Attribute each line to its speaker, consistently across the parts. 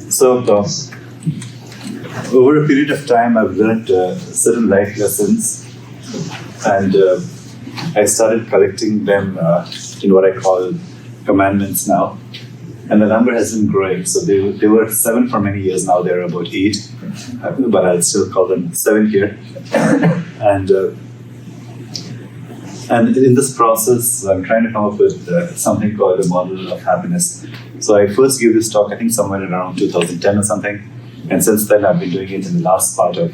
Speaker 1: So, over a period of time, I've learned certain life lessons, and I started collecting them in what I call commandments now. And the number has been growing. So they were 7 for many years, now they're about 8, but I'll still call them 7 here. And in this process, I'm trying to come up with something called a model of happiness. So I first gave this talk, I think somewhere around 2010 or something. And since then, I've been doing it in the last part of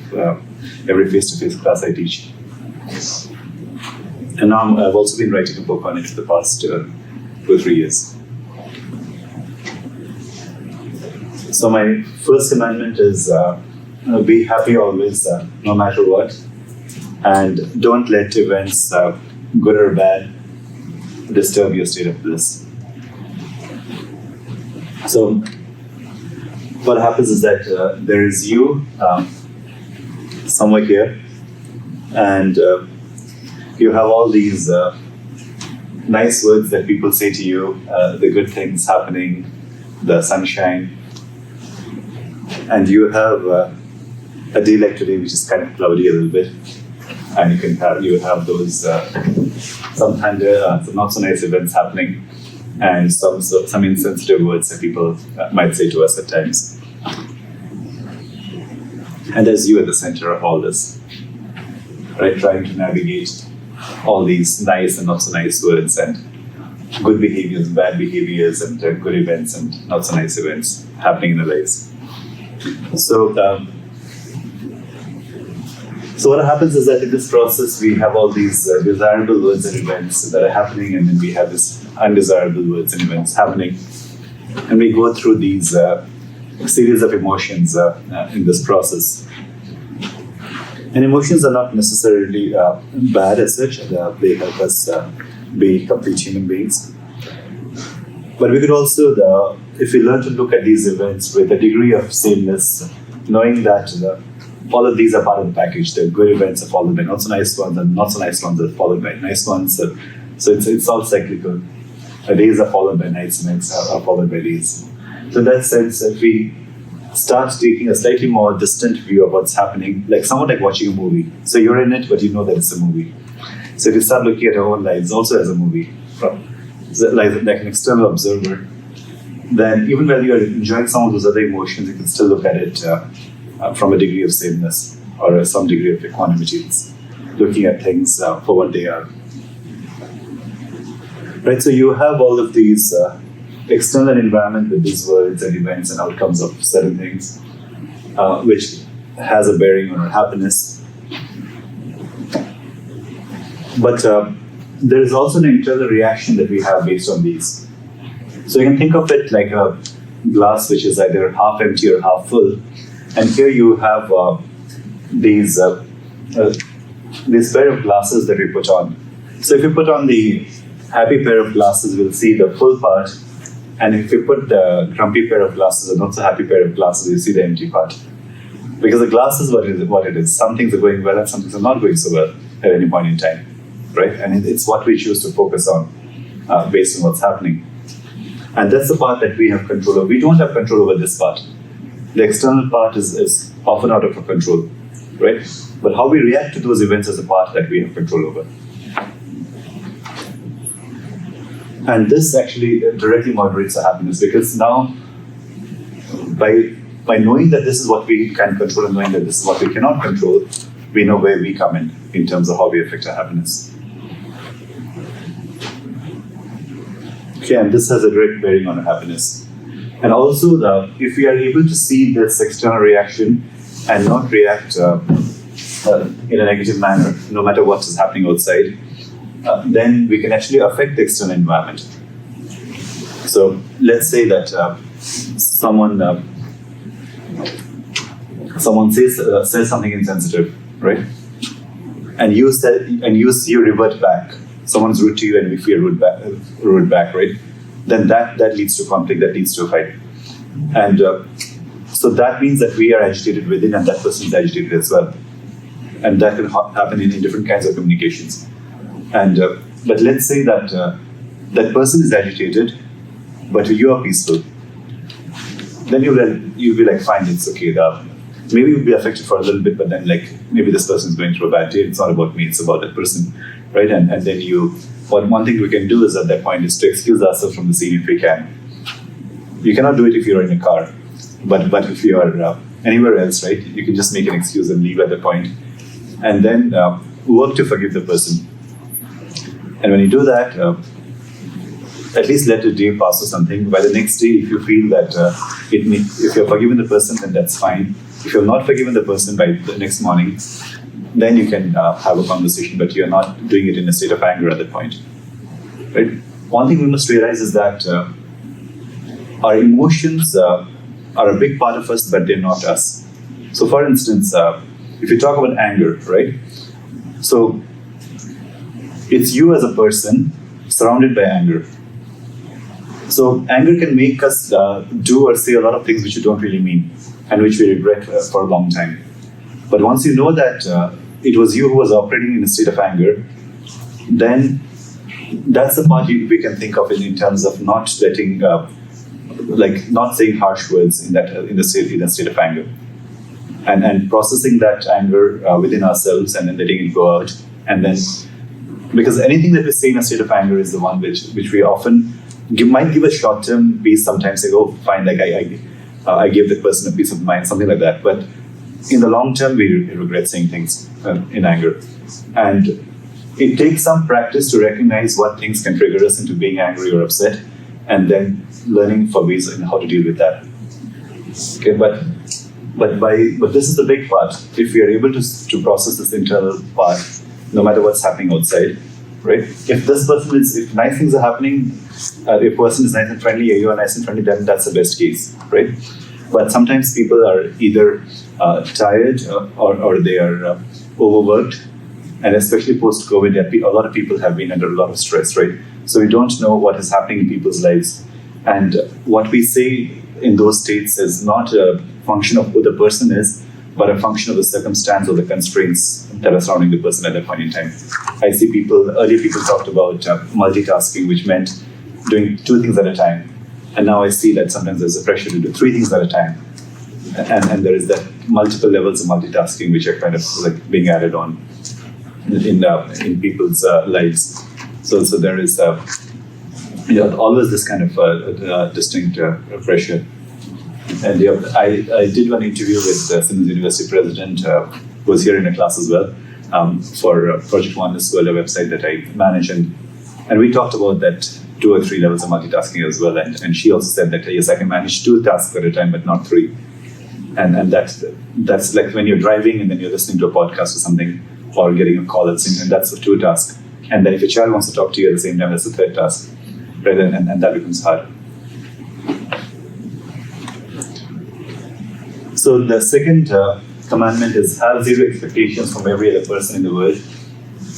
Speaker 1: every face-to-face class I teach. And now I've also been writing a book on it for the past 2 or 3 years. So my first commandment is be happy always, no matter what. And don't let events, good or bad, disturb your state of bliss. So what happens is that there is you somewhere here, and you have all these nice words that people say to you, the good things happening, the sunshine, and you have a day like today which is kind of cloudy a little bit, and you have those sometimes some not so nice events happening, and some insensitive words that people might say to us at times. And there's you at the center of all this, right? Trying to navigate all these nice and not so nice words, and good behaviors, bad behaviors, and good events and not so nice events happening in our lives. So what happens is that in this process, we have all these desirable words and events that are happening, and then we have this undesirable words and events happening. And we go through these series of emotions in this process. And emotions are not necessarily bad as such. They help us be complete human beings. But we could also, if we learn to look at these events with a degree of sameness, knowing that all of these are part of the package. The good events are followed by not so nice ones, and not so nice ones are followed by nice ones. So it's all cyclical. Days are followed by nights, and nights are followed by days. So in that sense, if we start taking a slightly more distant view of what's happening, like somewhat like watching a movie. So you're in it, but you know that it's a movie. So if you start looking at our own lives also as a movie, like an external observer, then even when you're enjoying some of those other emotions, you can still look at it from a degree of sameness or some degree of equanimity. It's looking at things for what they are. Right, so you have all of these external environment with these words and events and outcomes of certain things, which has a bearing on our happiness. But there is also an internal reaction that we have based on these. So you can think of it like a glass which is either half empty or half full. And here you have these pair of glasses that we put on. So if you put on the happy pair of glasses, we'll see the full part. And if you put the grumpy pair of glasses or not so happy pair of glasses, you see the empty part. Because the glass is what it is. Some things are going well and some things are not going so well at any point in time, right? And it's what we choose to focus on based on what's happening. And that's the part that we have control over. We don't have control over this part. The external part is often out of our control, right? But how we react to those events is the part that we have control over. And this actually directly moderates our happiness, because now, by knowing that this is what we can control and knowing that this is what we cannot control, we know where we come in terms of how we affect our happiness. Okay, and this has a direct bearing on our happiness. And also, if we are able to see this external reaction and not react in a negative manner, no matter what is happening outside, then we can actually affect the external environment. So let's say that someone says something insensitive, right? And you revert back. Someone's rude to you, and we feel rude back, right? Then that leads to conflict, that leads to a fight. And so that means that we are agitated within, and that person is agitated as well. And that can happen in different kinds of communications. And but let's say that that person is agitated, but you are peaceful, then you'll be like, fine, it's okay. Maybe you'll be affected for a little bit, but then like maybe this person is going through a bad day. It's not about me; it's about that person, right? And then one thing we can do is at that point is to excuse ourselves from the scene if we can. You cannot do it if you're in a car, but if you are anywhere else, right? You can just make an excuse and leave at that point, and then work to forgive the person. And when you do that, at least let a day pass or something. By the next day, if you feel that if you're forgiven the person, then that's fine. If you're not forgiven the person by the next morning, then you can have a conversation, but you're not doing it in a state of anger at that point. Right? One thing we must realize is that our emotions are a big part of us, but they're not us. So, for instance, if you talk about anger, right? So, it's you as a person surrounded by anger. So anger can make us do or say a lot of things which you don't really mean and which we regret for a long time. But once you know that it was you who was operating in a state of anger, then that's the part we can think of in terms of not letting, not saying harsh words in a state of anger, and processing that anger within ourselves and then letting it go out, and then because anything that we say in a state of anger is the one which we often might give a short-term peace. Sometimes say, oh, fine, like I gave the person a peace of mind, something like that. But in the long term, we regret saying things in anger. And it takes some practice to recognize what things can trigger us into being angry or upset, and then learning for ways in how to deal with that. Okay, but this is the big part. If we are able to process this internal part, no matter what's happening outside, right? If nice things are happening, the person is nice and friendly, you are nice and friendly, then that's the best case, right? But sometimes people are either tired or they are overworked, and especially post-COVID, a lot of people have been under a lot of stress, right? So we don't know what is happening in people's lives, and what we say in those states is not a function of who the person is, but a function of the circumstance or the constraints that are surrounding the person at that point in time. I see earlier people talked about multitasking, which meant doing 2 things at a time. And now I see that sometimes there's a pressure to do 3 things at a time. And there is that multiple levels of multitasking, which are kind of like being added on in people's lives. So there is always this kind of distinct pressure. And I did one interview with Simmons University president, who was here in a class as well, for Project One as well, a website that I manage, and we talked about that 2 or 3 levels of multitasking as well. And she also said that yes, I can manage 2 tasks at a time, but not 3. And that's like when you're driving and then you're listening to a podcast or something, or getting a call and that's the 2 tasks. And then if your child wants to talk to you at the same time, that's the 3rd task, right? And that becomes hard. So the second commandment is have 0 expectations from every other person in the world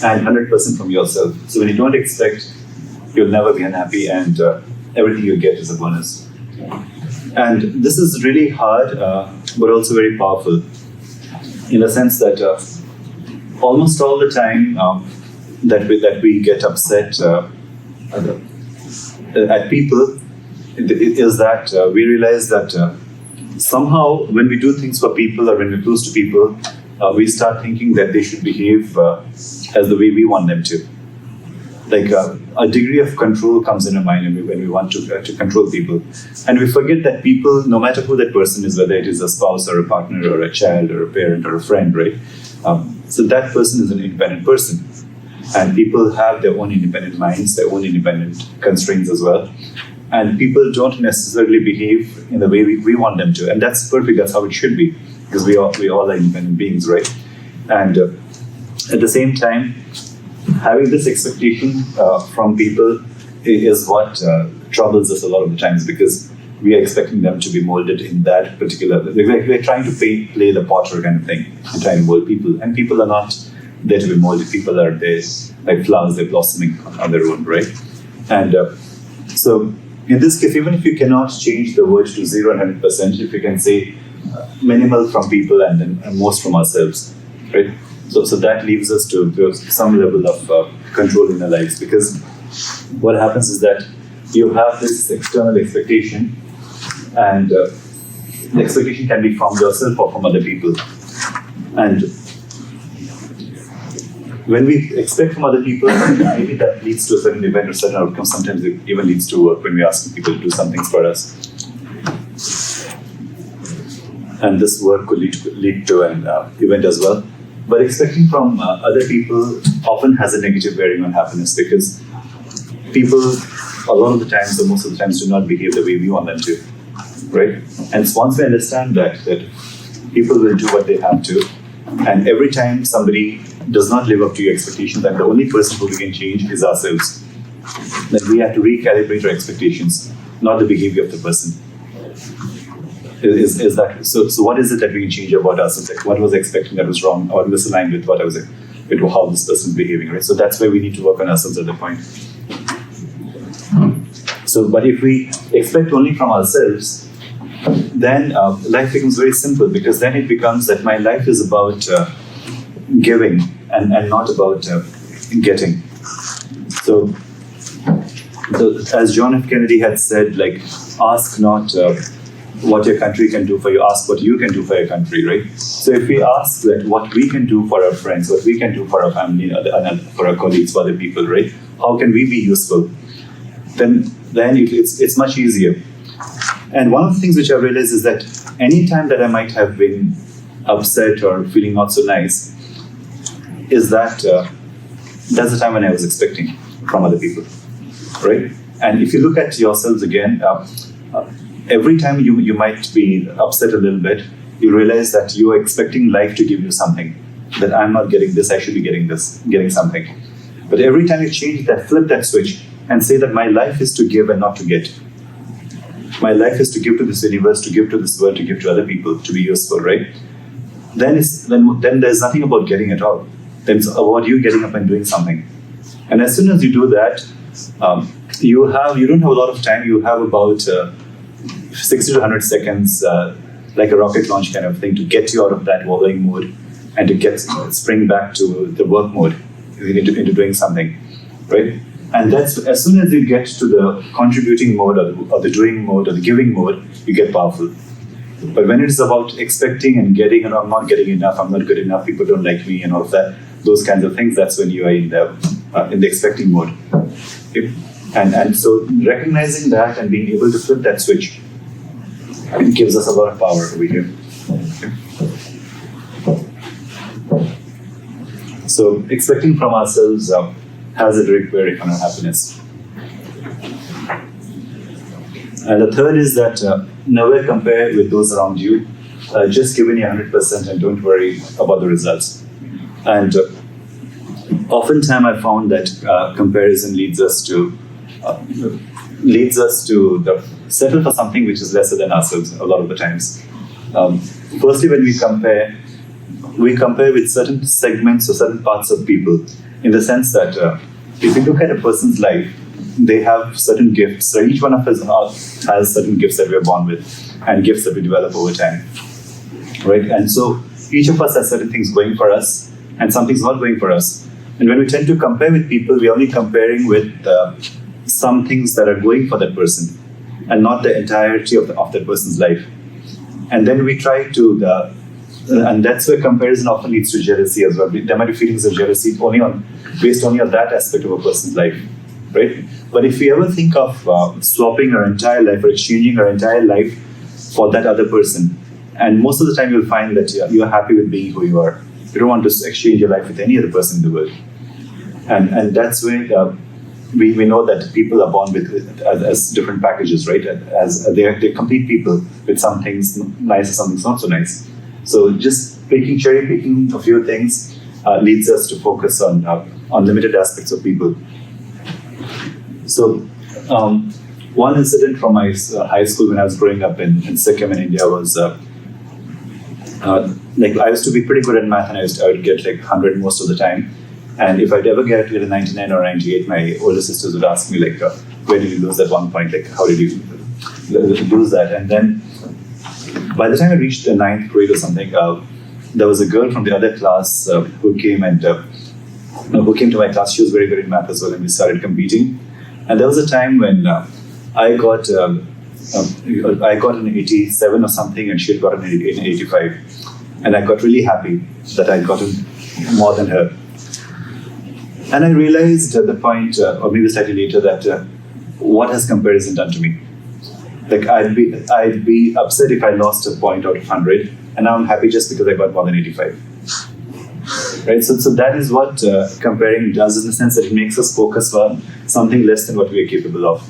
Speaker 1: and 100% from yourself. So when you don't expect, you'll never be unhappy, and everything you get is a bonus. And this is really hard, but also very powerful, in the sense that almost all the time that we get upset at people is that we realize that somehow when we do things for people or when we're close to people, we start thinking that they should behave as the way we want them to. Like a degree of control comes in our mind when we want to control people. And we forget that people, no matter who that person is, whether it is a spouse or a partner or a child or a parent or a friend, right? So that person is an independent person. And people have their own independent minds, their own independent constraints as well. And people don't necessarily behave in the way we want them to. And that's perfect, that's how it should be, because we all are independent beings, right? And at the same time, having this expectation from people is what troubles us a lot of the times, because we are expecting them to be molded in that particular, we're trying to play the potter kind of thing and trying to mold people. And people are not there to be molded. People are there like flowers, they're blossoming on their own, right? And so in this case, even if you cannot change the word to 0 and 100%, if you can say minimal from people and then most from ourselves, right? So that leaves us to some level of control in our lives, because what happens is that you have this external expectation, and the expectation can be from yourself or from other people. And when we expect from other people, maybe that leads to a certain event or certain outcome. Sometimes it even leads to work when we ask people to do some things for us. And this work could lead to an event as well. But expecting from other people often has a negative bearing on happiness, because people, a lot of the times, or most of the times, do not behave the way we want them to, right? And once we understand that people will do what they have to, and every time somebody does not live up to your expectations, and the only person who we can change is ourselves, then we have to recalibrate our expectations, not the behavior of the person. Is that so? So what is it that we can change about ourselves? Like, what was I expecting that was wrong or misaligned with what I was, with how this person is behaving, right? So that's where we need to work on ourselves at that point. So, but if we expect only from ourselves, then life becomes very simple, because then it becomes that my life is about giving and not about getting. So, as John F. Kennedy had said, like, ask not what your country can do for you, ask what you can do for your country, right? So if we ask that what we can do for our friends, what we can do for our family, for our colleagues, for other people, right? How can we be useful? Then it's much easier. And one of the things which I realized is that any time that I might have been upset or feeling not so nice, is that that's the time when I was expecting from other people, right? And if you look at yourselves again, every time you might be upset a little bit, you realize that you are expecting life to give you something. That I'm not getting this, I should be getting this, getting something. But every time you change that, flip that switch and say that my life is to give and not to get. My life is to give to this universe, to give to this world, to give to other people, to be useful, right? Then there's nothing about getting at all. Then it's about you getting up and doing something. And as soon as you do that, you don't have a lot of time. You have about 60 to 100 seconds, like a rocket launch kind of thing, to get you out of that wallowing mode and to spring back to the work mode, into doing something, right? And that's, as soon as you get to the contributing mode or the doing mode or the giving mode, you get powerful. But when it is about expecting and getting, and I'm not getting enough, I'm not good enough, people don't like me, and all of that, those kinds of things, that's when you are in the expecting mode. Okay? And so recognizing that and being able to flip that switch, it gives us a lot of power over here. Okay? So expecting from ourselves has a direct bearing on our happiness. And the third is that never compare with those around you. Just give in your 100% and don't worry about the results. And oftentimes I found that comparison leads us to settle for something which is lesser than ourselves a lot of the times. Firstly, when we compare with certain segments or certain parts of people, in the sense that if you look at a person's life, they have certain gifts. So each one of us has certain gifts that we are born with, and gifts that we develop over time, right? And so each of us has certain things going for us, and something's not going for us. And when we tend to compare with people, we're only comparing with some things that are going for that person, and not the entirety of that person's life. And then we try to, and that's where comparison often leads to jealousy as well. There might be feelings of jealousy based only on that aspect of a person's life, right? But if we ever think of swapping our entire life or exchanging our entire life for that other person, and most of the time you'll find that you're happy with being who you are. You don't want to exchange your life with any other person in the world. And that's where we know that people are born with as different packages, right? As they're complete people with some things nice and some things not so nice. So just cherry picking a few things leads us to focus on limited aspects of people. So one incident from my high school when I was growing up in Sikkim in India was like I used to be pretty good at math, and I would get like 100 most of the time. And if I'd ever get a 99 or 98, my older sisters would ask me like, where did you lose that 1 point? Like, how did you lose that? And then by the time I reached the 9th grade or something, there was a girl from the other class who came to my class. She was very good in math as well, and we started competing. And there was a time when I got I got an 87 or something, and she had gotten an 85, and I got really happy that I'd gotten more than her. And I realized at the point, or maybe slightly later, that what has comparison done to me? Like I'd be upset if I lost a point out of 100, and now I'm happy just because I got more than 85. Right. So that is what comparing does, in the sense that it makes us focus on something less than what we are capable of.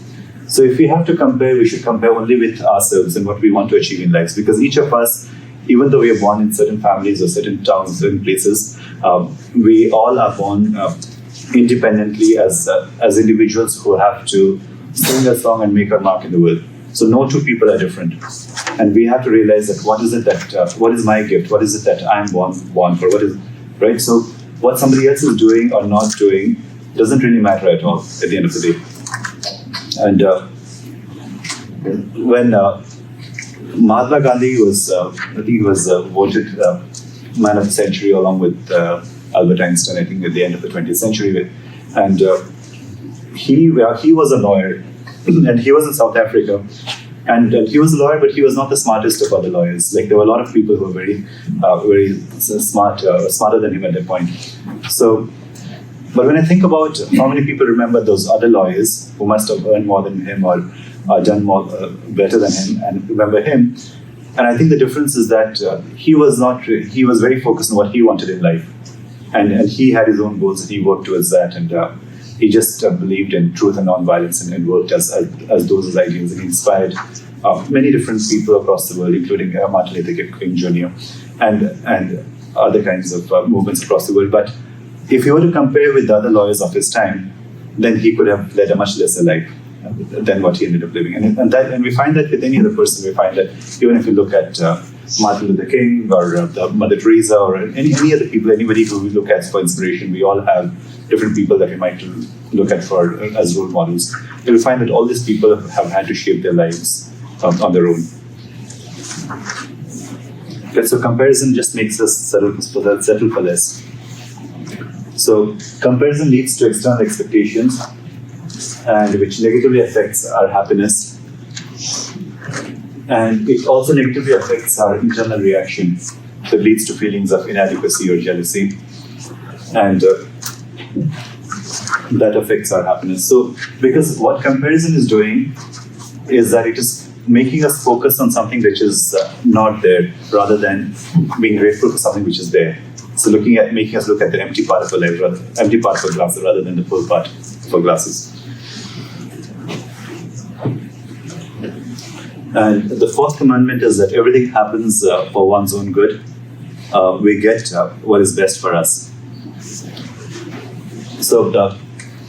Speaker 1: So if we have to compare, we should compare only with ourselves and what we want to achieve in life, because each of us, even though we are born in certain families or certain towns, certain places, we all are born independently as individuals who have to sing a song and make our mark in the world. So no two people are different, and we have to realize that what is my gift? What is it that I'm born for? What is right? So what somebody else is doing or not doing doesn't really matter at all at the end of the day. And when Mahatma Gandhi was, I think he was voted Man of the Century along with Albert Einstein, I think at the end of the 20th century. And he was a lawyer, and he was in South Africa. And he was a lawyer, but he was not the smartest of other lawyers. Like, there were a lot of people who were very smart, smarter than him at that point. So, but when I think about how many people remember those other lawyers who must have earned more than him or done more better than him, and remember him, and I think the difference is that he was very focused on what he wanted in life, and he had his own goals and he worked towards that, and he just believed in truth and non-violence, and worked as those as ideals, and he inspired many different people across the world, including Martin Luther King Jr. and other kinds of movements across the world. But if you were to compare with the other lawyers of his time, then he could have led a much lesser life than what he ended up living. And we find that with any other person. We find that even if you look at Martin Luther King or Mother Teresa or any other people, anybody who we look at for inspiration, we all have different people that we might look at for as role models. You'll find that all these people have had to shape their lives on their own. Okay, so comparison just makes us settle for less. So comparison leads to external expectations, and which negatively affects our happiness, and it also negatively affects our internal reaction that leads to feelings of inadequacy or jealousy, and that affects our happiness. So because what comparison is doing is that it is making us focus on something which is not there, rather than being grateful for something which is there. So making us look at the empty part of a glass rather than the full part of glasses. And the fourth commandment is that everything happens for one's own good. We get what is best for us. So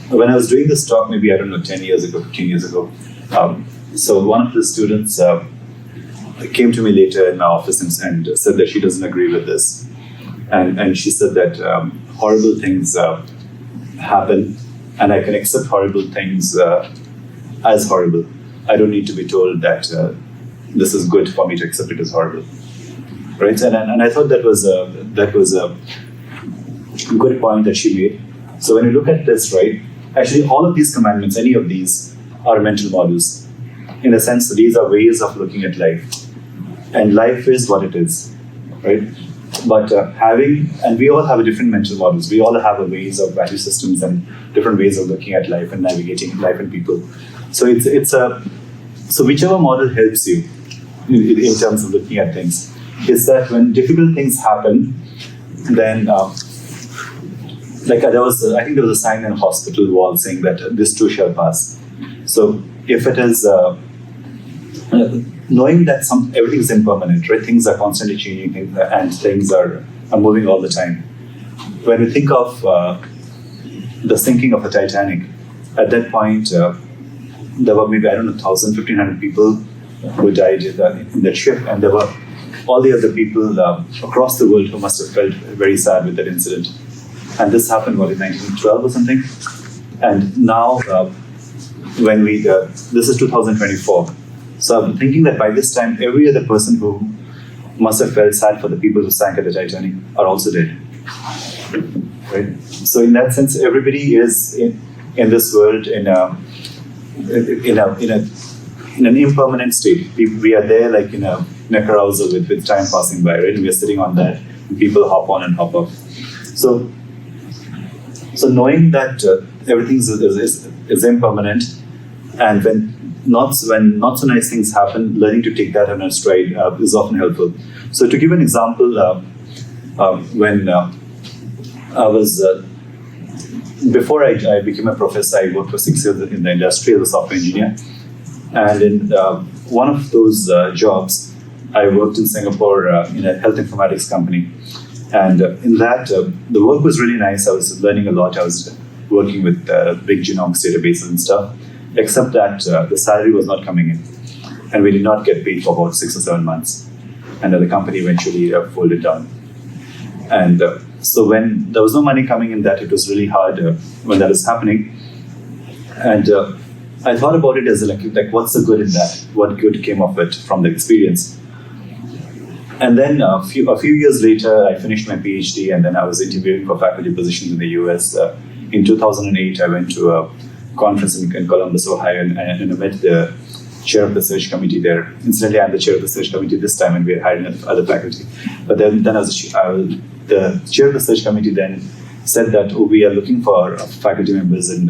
Speaker 1: when I was doing this talk, maybe, 10 years ago, 15 years ago, so one of the students came to me later in my office and said that she doesn't agree with this. And she said that horrible things happen, and I can accept horrible things as horrible. I don't need to be told that this is good for me to accept it as horrible, right? And I thought that was a good point that she made. So when you look at this, right, actually all of these commandments, any of these, are mental models. In a sense, these are ways of looking at life, and life is what it is, right? But and we all have different mental models. We all have ways of value systems and different ways of looking at life and navigating life and people. So so whichever model helps you in terms of looking at things, is that when difficult things happen, then I think there was a sign in a hospital wall saying that this too shall pass. So if it is knowing that everything is impermanent, right? Things are constantly changing, and things are moving all the time. When we think of the sinking of the Titanic, at that point, there were maybe, 1,000, 1,500 people who died in that ship, and there were all the other people across the world who must have felt very sad with that incident. And this happened, in 1912 or something? And now, this is 2024. So I'm thinking that by this time, every other person who must have felt sad for the people who sank at the Titanic are also dead. Right? So in that sense, everybody is in this world in in an impermanent state. We are there like in a carousel with time passing by, right? We are sitting on that, and people hop on and hop off. So knowing that everything is impermanent, and when not so nice things happen, learning to take that on a stride is often helpful. So to give an example, when I was before I became a professor, I worked for 6 years in the industry as a software engineer, and in one of those jobs, I worked in Singapore in a health informatics company. And in that, the work was really nice. I was learning a lot. I was working with big genomics databases and stuff, except that the salary was not coming in. And we did not get paid for about 6 or 7 months. And the company eventually folded down. And so when there was no money coming in, that it was really hard when that was happening. And I thought about it as like what's the good in that? What good came of it from the experience? And then a few years later, I finished my PhD, and then I was interviewing for faculty positions in the US. In 2008, I went to a conference in Columbus, Ohio, and I met the chair of the search committee there. Incidentally, I'm the chair of the search committee this time, and we're hiring other faculty. But then the chair of the search committee then said that, we are looking for faculty members at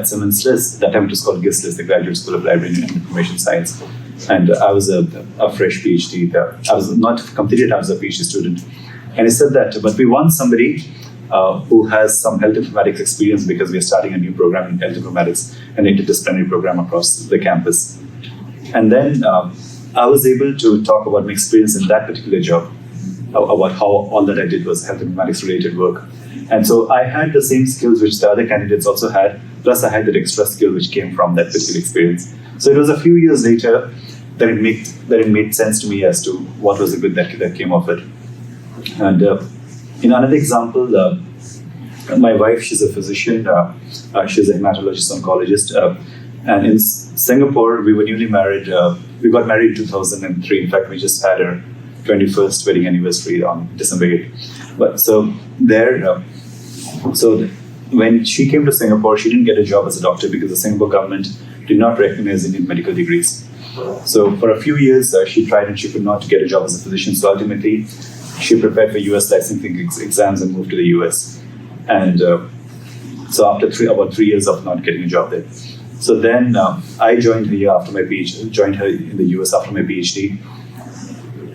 Speaker 1: Simmons List. That time it was called GIST List, the Graduate School of Library and Information Science. And I was a fresh PhD. I was not completed, I was a PhD student. And he said that, but we want somebody who has some health informatics experience, because we are starting a new program in health informatics, an interdisciplinary program across the campus. And then I was able to talk about my experience in that particular job, about how all that I did was health informatics related work. And so I had the same skills which the other candidates also had, plus I had that extra skill which came from that particular experience. So it was a few years later that it made sense to me as to what was the good that came of it. And in another example, my wife, she's a physician, she's a hematologist oncologist, and in Singapore, we were newly married. We got married in 2003. In fact, we just had our 21st wedding anniversary on December 8th. But so there, so when she came to Singapore, she didn't get a job as a doctor because the Singapore government did not recognize Indian medical degrees. So for a few years, she tried and she could not get a job as a physician. So ultimately, she prepared for US licensing exams and moved to the US. And so after about 3 years of not getting a job there. So then I joined her here after my PhD, joined her in the US after my PhD.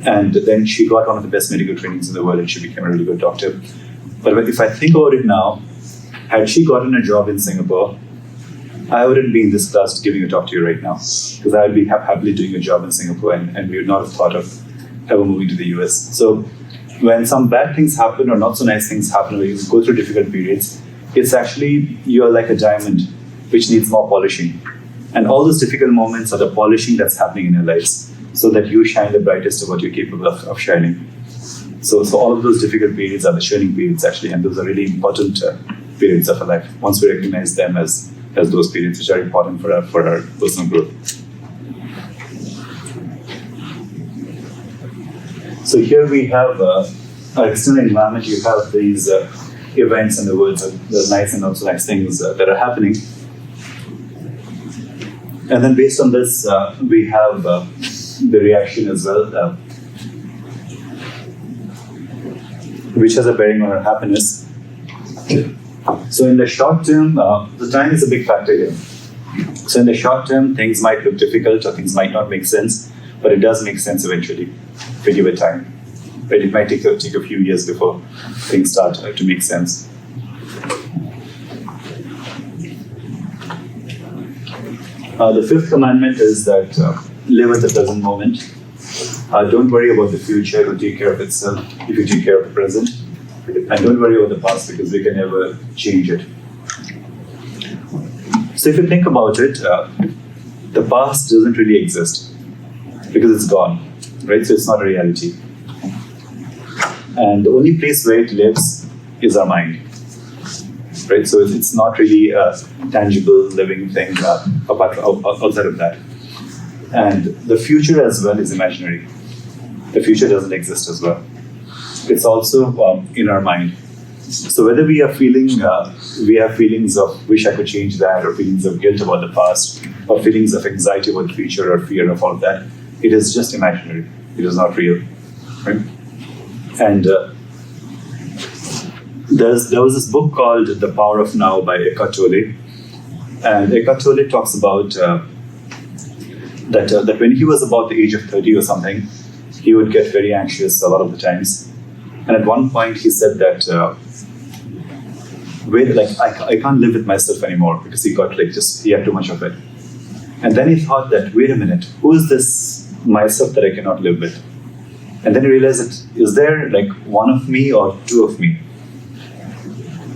Speaker 1: And then she got one of the best medical trainings in the world, and she became a really good doctor. But if I think about it now, had she gotten a job in Singapore, I wouldn't be in this class giving a talk to you right now, because I would be happily doing a job in Singapore, and we would not have thought of ever moving to the US. So when some bad things happen or not so nice things happen, or you go through difficult periods, it's actually, you're like a diamond which needs more polishing. And all those difficult moments are the polishing that's happening in your lives, so that you shine the brightest of what you're capable of shining. So all of those difficult periods are the shining periods, actually, and those are really important periods of our life, once we recognize them as those periods which are important for our personal growth. So here we have our external environment. You have these events in the world, the nice and not so nice things that are happening. And then based on this, we have the reaction as well, which has a bearing on our happiness. So in the short term, the time is a big factor here. So in the short term, things might look difficult or things might not make sense, but it does make sense eventually if we give it time. But it might take a few years before things start to make sense. The fifth commandment is that live at the present moment. Don't worry about the future, it will take care of itself if you take care of the present. And don't worry about the past, because we can never change it. So if you think about it, the past doesn't really exist because it's gone, right? So it's not a reality. And the only place where it lives is our mind, right? So it's not really a tangible living thing outside of that. And the future as well is imaginary. The future doesn't exist as well. It's also in our mind. So whether we are feeling, we have feelings of wish I could change that, or feelings of guilt about the past, or feelings of anxiety about the future, or fear of all of that, it is just imaginary. It is not real, right? And there was this book called The Power of Now by Eckhart Tolle, and Eckhart Tolle talks about that when he was about the age of 30 or something, he would get very anxious a lot of the times. And at one point, he said that, I can't live with myself anymore, because he had too much of it. And then he thought that, wait a minute, who is this myself that I cannot live with? And then he realized that, is there like one of me or two of me?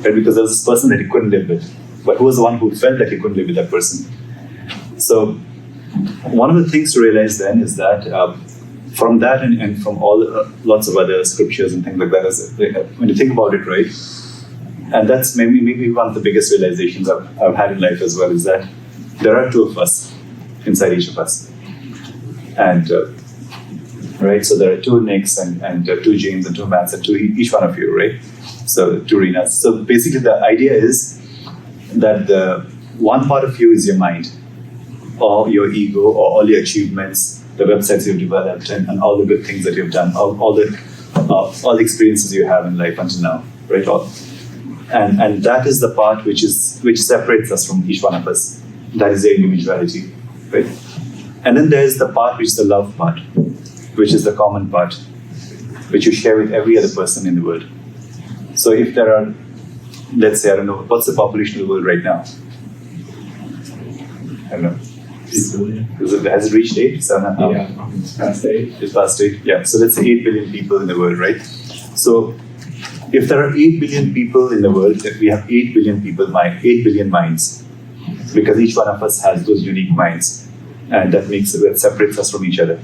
Speaker 1: Right? Because there was this person that he couldn't live with. But who was the one who felt that he couldn't live with that person? So one of the things to realize then is that from that and from all lots of other scriptures and things like that, when you think about it, right? And that's maybe one of the biggest realizations I've had in life as well, is that there are two of us inside each of us. And right, so there are two Nicks and two James and two Matts and each one of you, right? So two Rinas. So basically the idea is that the one part of you is your mind, or your ego, or all your achievements, the websites you've developed, and all the good things that you've done, all the experiences you have in life until now, right? And that is the part which separates us from each one of us. That is the individuality, right? And then there is the part which is the love part, which is the common part, which you share with every other person in the world. So if there are, let's say, I don't know, what's the population of the world right now? I don't know.
Speaker 2: 8 billion.
Speaker 1: Has it reached 8? 7.5?
Speaker 2: Yeah, it's past 8.
Speaker 1: It's past 8, yeah. So let's say 8 billion people in the world, right? So if there are 8 billion people in the world, we have 8 billion people, 8 billion minds, because each one of us has those unique minds, and that separates us from each other.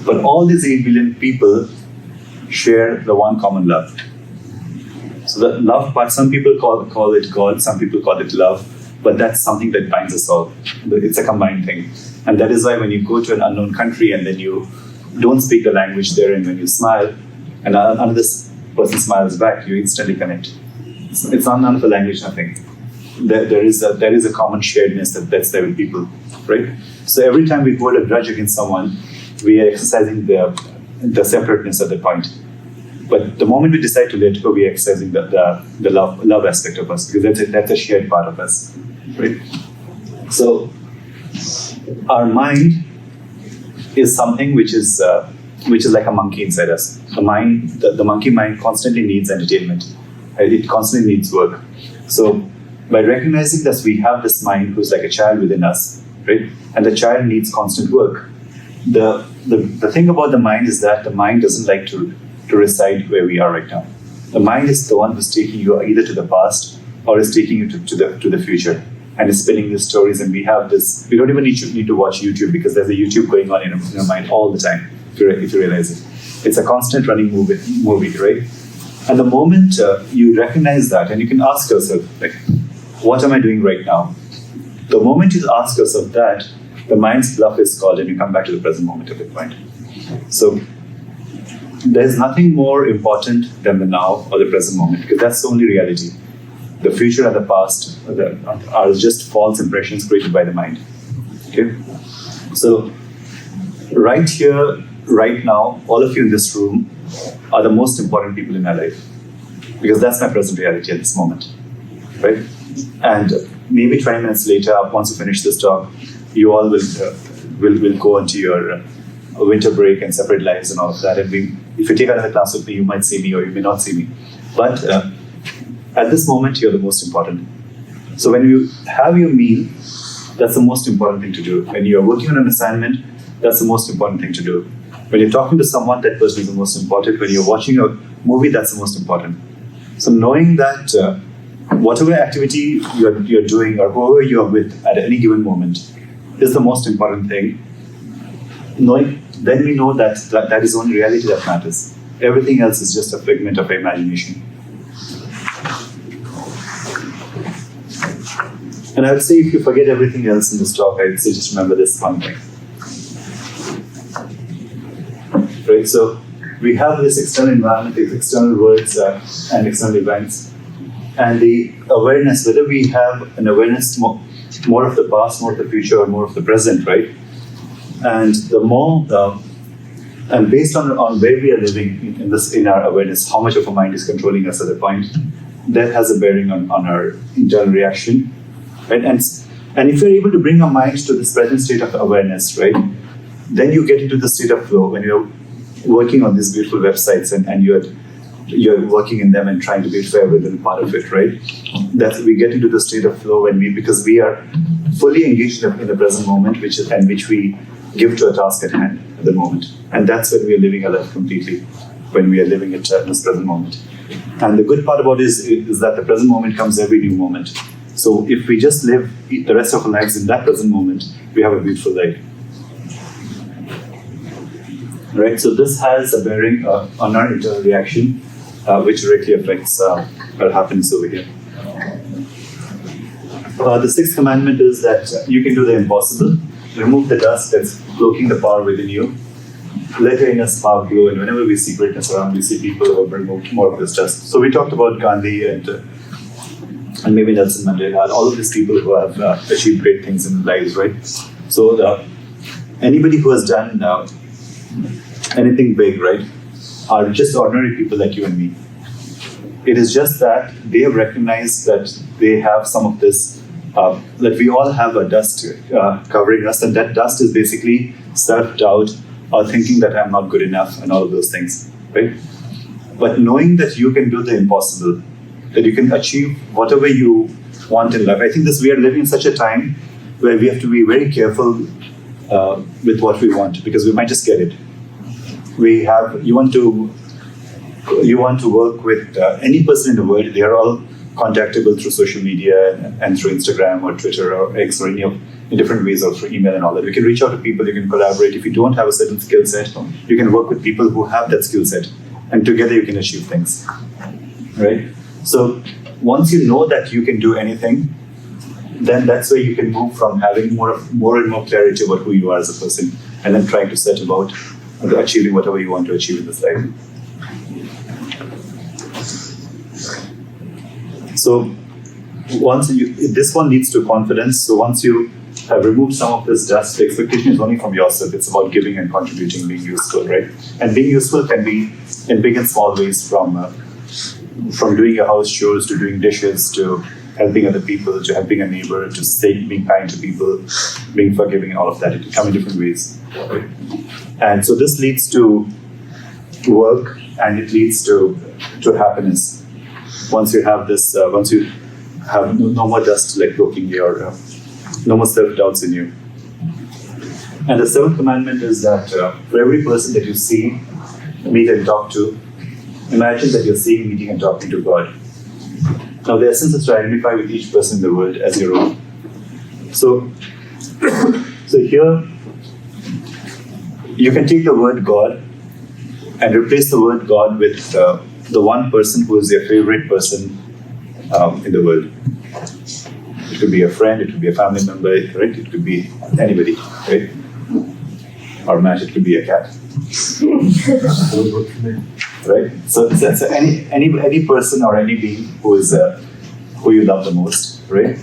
Speaker 1: But all these 8 billion people share the one common love. So the love part, some people call it God, some people call it love, but that's something that binds us all. It's a combined thing. And that is why when you go to an unknown country and then you don't speak the language there, and when you smile and another person smiles back, you instantly connect. It's not none of the language, nothing. There is a common sharedness that's there with people, right? So every time we hold a grudge against someone, we are exercising the separateness at that point. But the moment we decide to let go, we are exercising the love aspect of us, because that's a shared part of us, right? So our mind is something which is like a monkey inside us. The monkey mind constantly needs entertainment. It constantly needs work. So by recognizing that we have this mind who's like a child within us, right? And the child needs constant work. The thing about the mind is that the mind doesn't like to reside where we are right now. The mind is the one who's taking you either to the past or is taking you to the future, and is spinning these stories. And we have this. We don't even need to watch YouTube, because there's a YouTube going on in our mind all the time. If you realize it, it's a constant running movie, right? And the moment you recognize that, and you can ask yourself, like, what am I doing right now? The moment you ask yourself that, the mind's bluff is called, and you come back to the present moment at that point. So there's nothing more important than the now or the present moment, because that's the only reality. The future and the past are just false impressions created by the mind. Okay? So right here, right now, all of you in this room are the most important people in my life, because that's my present reality at this moment, right? And maybe 20 minutes later, once you finish this talk, you all will go into your winter break and separate lives and all of that. And if you take another class with me, you might see me or you may not see me. But at this moment, you're the most important. So when you have your meal, that's the most important thing to do. When you're working on an assignment, that's the most important thing to do. When you're talking to someone, that person is the most important. When you're watching a movie, that's the most important. So knowing that whatever activity you're doing, or whoever you are with at any given moment, is the most important thing. Then we know that is the only reality that matters. Everything else is just a figment of imagination. And I would say, if you forget everything else in this talk, I would say just remember this one thing. Right? So we have this external environment, these external words and external events, and the awareness, whether we have an awareness more of the past, more of the future, or more of the present, right? And the more, and based on where we are living in our awareness, how much of our mind is controlling us at the point, that has a bearing on our internal reaction, right? And if you're able to bring our mind to this present state of awareness, right, then you get into the state of flow when you're working on these beautiful websites and you're working in them and trying to beautify every little part of it, right? That we get into the state of flow because we are fully engaged in the present moment, which we give to a task at hand at the moment. And that's when we are living our life completely, when we are living it in this present moment. And the good part about it is that the present moment comes every new moment. So if we just live the rest of our lives in that present moment, we have a beautiful life. Right? So this has a bearing on our internal reaction, which directly affects our happiness over here. The sixth commandment is that you can do the impossible. Remove the dust that's cloaking the power within you. Let your inner spark glow, and whenever we see greatness around, we see people who have removed more of this dust. So we talked about Gandhi and maybe Nelson Mandela, all of these people who have achieved great things in their lives, right? So anybody who has done anything big, right, are just ordinary people like you and me. It is just that they have recognized that they have some of this, that we all have a dust covering us, and that dust is basically self-doubt or thinking that I'm not good enough and all of those things, right? But knowing that you can do the impossible, that you can achieve whatever you want in life. I think we are living in such a time where we have to be very careful with what we want, because we might just get it. You want to work with any person in the world. They are all contactable through social media and through Instagram or Twitter or X or in different ways, or through email and all that. You can reach out to people, you can collaborate. If you don't have a certain skill set, you can work with people who have that skill set, and together you can achieve things, right? So once you know that you can do anything, then that's where you can move from having more and more clarity about who you are as a person, and then trying to set about achieving whatever you want to achieve in this life. So this one leads to confidence. So once you have removed some of this dust, the expectation is only from yourself. It's about giving and contributing, being useful, right? And being useful can be in big and small ways, from doing your house chores to doing dishes to helping other people to helping a neighbor to being kind to people, being forgiving, all of that. It can come in different ways, right? And so this leads to work, and it leads to happiness. Once you have this, once you have no more dust like cloaking your, no more self-doubts in you. And the seventh commandment is that for every person that you see, meet and talk to, imagine that you're seeing, meeting and talking to God. Now the essence is to identify with each person in the world as your own. So here, you can take the word God and replace the word God with the one person who is your favorite person in the world. It could be a friend, it could be a family member, right? It could be anybody, right? Or Matt, it could be a cat. Right? So any person or any being who you love the most, right?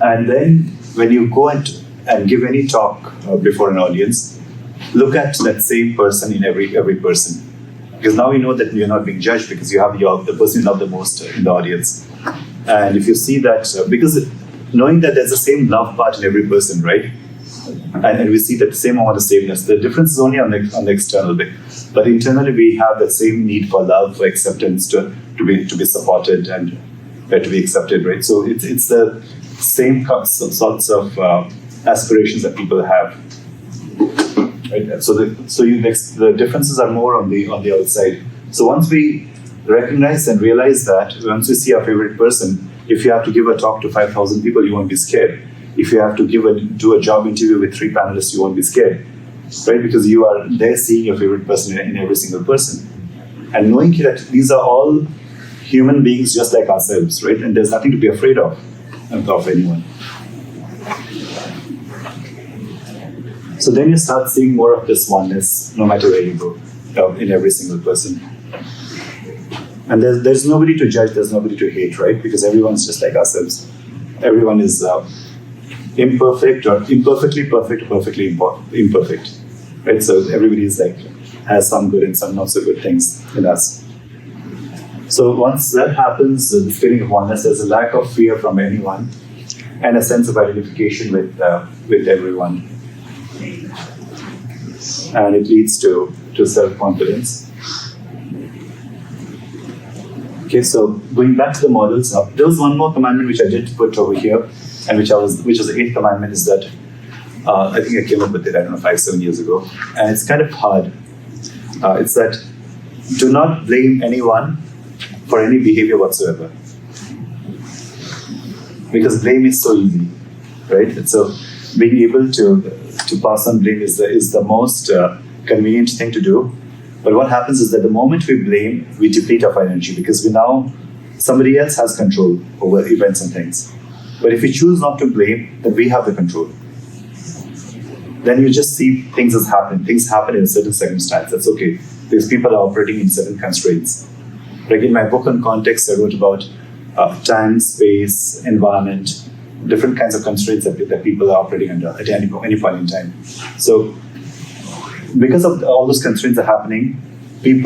Speaker 1: And then when you go and give any talk before an audience, look at that same person in every person. Because now you know that you're not being judged, because you have the person you love the most in the audience. And if you see that, because knowing that there's the same love part in every person, right? And we see that the same amount of sameness. The difference is only on the external bit. But internally we have that same need for love, for acceptance, to be supported and to be accepted, right? So it's the same sorts of aspirations that people have. Right? So the differences are more on the outside. So once we recognize and realize that, once we see our favorite person, if you have to give a talk to 5,000 people, you won't be scared. If you have to do a job interview with 3 panelists, you won't be scared, right? Because you are there seeing your favorite person in every single person. And knowing that these are all human beings just like ourselves, right? And there's nothing to be afraid of anyone. So then you start seeing more of this oneness no matter where you go. in every single person. And there's nobody to judge, there's nobody to hate, right? Because everyone's just like ourselves. Everyone is imperfect or imperfectly perfect or perfectly imperfect, right? So everybody is like, has some good and some not so good things in us. So once that happens, the feeling of oneness, there's a lack of fear from anyone and a sense of identification with everyone. And it leads to self-confidence. Okay, so going back to the models, there was one more commandment which I did put over here, and which was the 8th commandment, is that I think I came up with it, I don't know, 5-7 years ago, and it's kind of hard. It's that do not blame anyone for any behavior whatsoever, because blame is so easy, right? And so being able to pass on blame is the most convenient thing to do. But what happens is that the moment we blame, we deplete our energy, because somebody else has control over events and things. But if we choose not to blame, then we have the control. Then you just see things happen in a certain circumstance. That's okay, because people are operating in certain constraints. Like in my book on context, I wrote about time, space, environment, different kinds of constraints that people are operating under at any point in time. So because of all those constraints are happening, we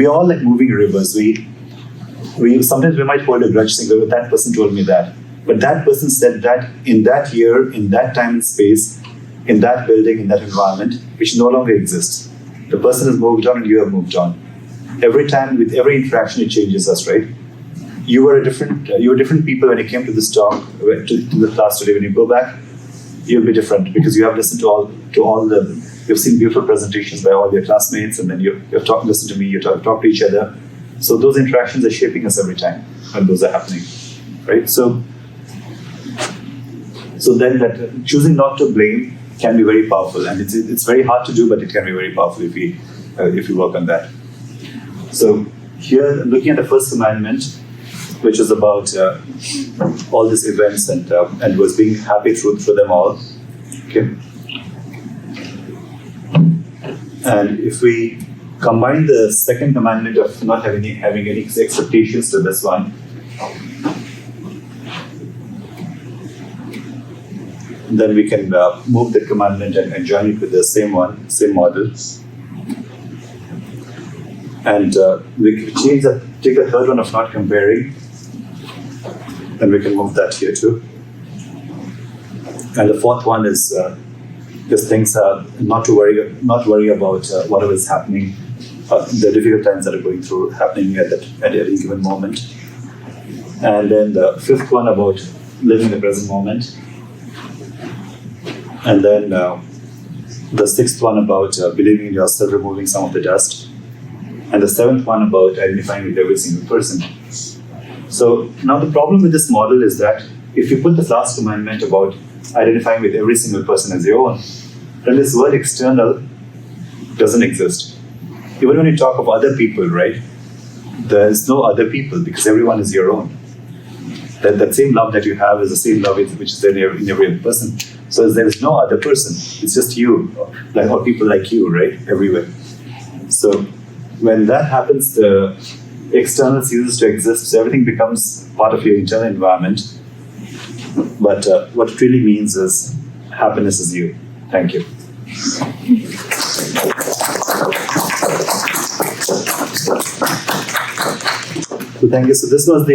Speaker 1: are all like moving rivers. We sometimes we might hold a grudge saying, well, that person told me that. But that person said that in that year, in that time and space, in that building, in that environment, which no longer exists. The person has moved on and you have moved on. Every time, with every interaction, it changes us, right? You were different people when you came to this talk, to the class today. When you go back, you'll be different, because you have listened you've seen beautiful presentations by all your classmates, and then you've listened to me, you've talked to each other. So those interactions are shaping us every time when those are happening, right? So then that choosing not to blame can be very powerful, and it's very hard to do, but it can be very powerful if we work on that. So here, looking at the first commandment, which is about all these events and was being happy through them all. Okay. And if we combine the second commandment of not having any expectations to this one, then we can move the commandment and join it with the same model. And we can take the third one of not comparing, then we can move that here too. And the fourth one is just things not worry about whatever is happening, the difficult times that are happening at any given moment. And then the fifth one about living the present moment. And then the sixth one about believing in yourself, removing some of the dust. And the seventh one about identifying with every single person. So now the problem with this model is that if you put the last commandment about identifying with every single person as your own, then this word external doesn't exist. Even when you talk of other people, right? There's no other people, because everyone is your own. That same love that you have is the same love which is there in every other person. So there is no other person. It's just you, or people like you, right? Everywhere. So when that happens, the external ceases to exist. So everything becomes part of your internal environment. But what it really means is happiness is you. Thank you. So thank you. So this was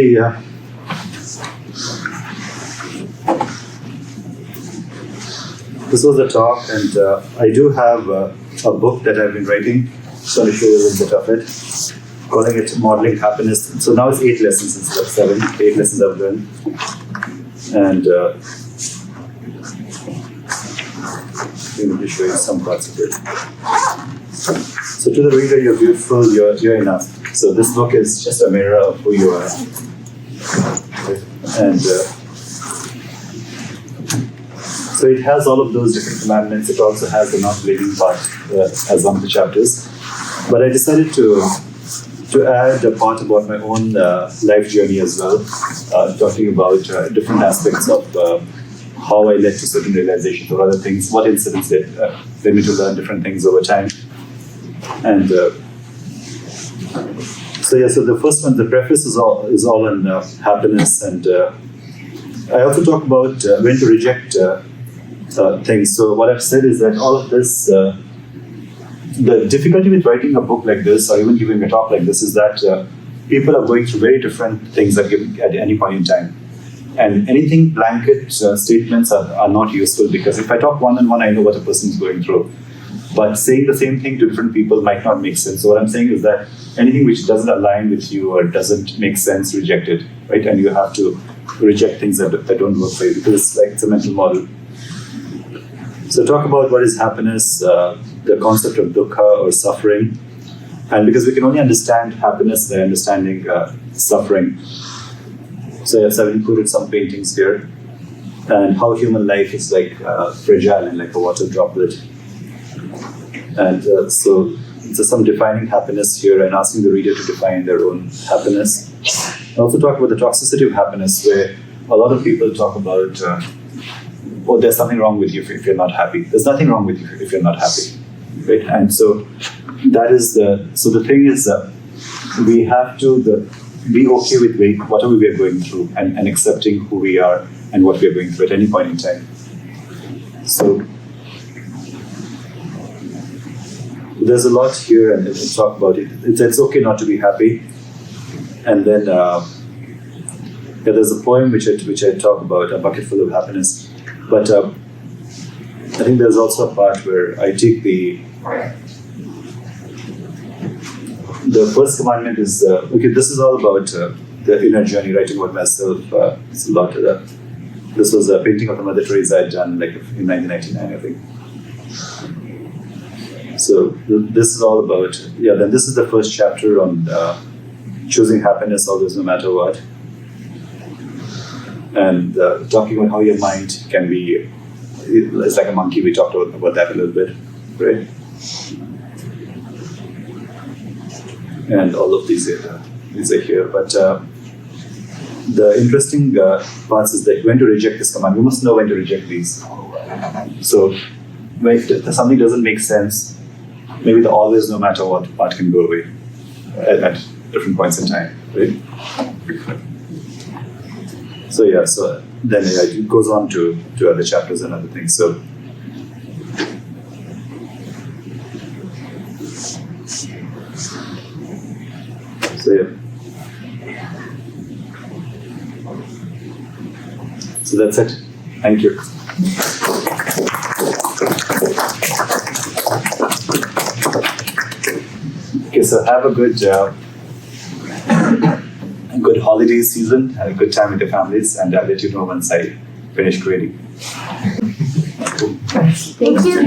Speaker 1: the talk, and I do have a book that I've been writing. So I'm going to show you a little bit of it, calling it Modeling Happiness. So now it's 8 lessons instead of 7. 8 lessons I've learned. And let me show you some parts of it. So to the reader, you're beautiful, you're enough. So this book is just a mirror of who you are. And so it has all of those different commandments. It also has the not believing part as one of the chapters. But I decided to add a part about my own life journey as well, talking about different aspects of how I led to certain realizations or other things, what incidents led me to learn different things over time. And so the first one, the preface is all on happiness, and I also talk about when to reject things. So what I've said is that all of this, the difficulty with writing a book like this, or even giving a talk like this, is that people are going through very different things at any point in time. And anything blanket statements are not useful, because if I talk one-on-one, I know what a person is going through. But saying the same thing to different people might not make sense. So what I'm saying is that anything which doesn't align with you or doesn't make sense, reject it, right? And you have to reject things that don't work for you, because it's a mental model. So talk about what is happiness, the concept of dukkha or suffering. And because we can only understand happiness by understanding suffering. So yes, I've included some paintings here, and how human life is like fragile and like a water droplet. And so some defining happiness here, and asking the reader to define their own happiness. I also talk about the toxicity of happiness, where a lot of people talk about, there's something wrong with you if you're not happy. There's nothing wrong with you if you're not happy, right? And so that is the thing is we have to be okay with whatever we are going through, and accepting who we are and what we are going through at any point in time. So there's a lot here, and we'll talk about it. It's okay not to be happy. And then there's a poem which I talk about, A Bucket Full of Happiness. But I think there's also a part where I take the first commandment is, this is all about the inner journey, writing about myself. It's a lot. This was a painting of a Mother Teresa I'd done in 1999, I think. So this is all about, then this is the first chapter on choosing happiness always, no matter what. And talking about how your mind can be, it's like a monkey. We talked about that a little bit, right? And all of these are here. But the interesting parts is that when to reject this command. We must know when to reject these. So if something doesn't make sense, maybe the always, no matter what part can go away at different points in time, right? So then it goes on to other chapters and other things. So that's it. Thank you. Okay, so have a good holiday season, have a good time with your families, and I'll let you know once I finish grading.
Speaker 3: Thank you.